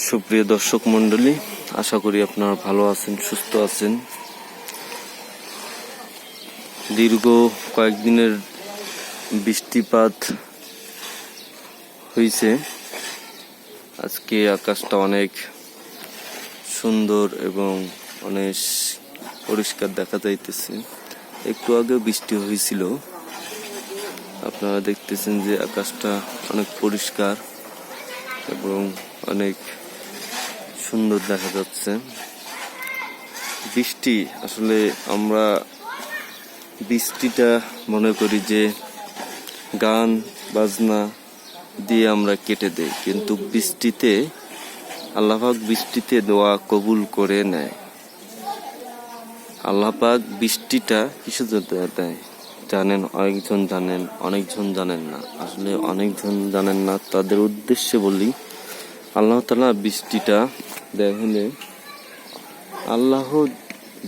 সুপ্রিয় দর্শক মণ্ডলী, আশা করি আপনারা ভালো আছেন, সুস্থ আছেন। দীর্ঘ কয়েকদিনের বৃষ্টিপাত হয়েছে। আজকে আকাশটা অনেক সুন্দর এবং অনেক পরিষ্কার দেখা যাইতেছে। একটু আগে বৃষ্টি হয়েছিল, আপনারা দেখতেছেন যে আকাশটা অনেক পরিষ্কার এবং অনেক সুন্দর দেখা যাচ্ছে। বৃষ্টি আসলে আমরা বৃষ্টিটা মনে করি যে গান বাজনা দিয়ে আমরা কেটে দেই, কিন্তু বৃষ্টিতে আল্লাহ পাক বৃষ্টিতে দোয়া কবুল করে নেয়। আল্লাহ পাক বৃষ্টিটা কিসের জন্য দেয় জানেন? অনেকজন জানেন, অনেকজন জানেন না। আসলে অনেকজন জানেন না, তাদের উদ্দেশ্যে বলি, আল্লাহ তাআলা বৃষ্টিটা দেখেন, আল্লাহ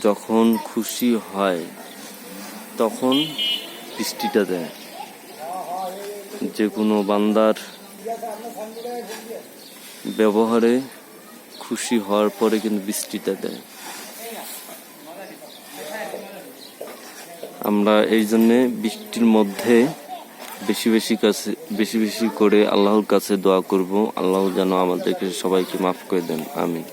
যখন খুশি হয় তখন বৃষ্টিটা দেয়। যে কোনো বান্দার ব্যবহারে খুশি হওয়ার পরে কিন্তু বৃষ্টিটা দেয়। আমরা এই জন্যে বৃষ্টির মধ্যে বেশি বেশি করে আল্লাহর কাছে দোয়া করব, আল্লাহ যেন আমাদেরকে সবাইকে মাফ করে দেন। আমিন।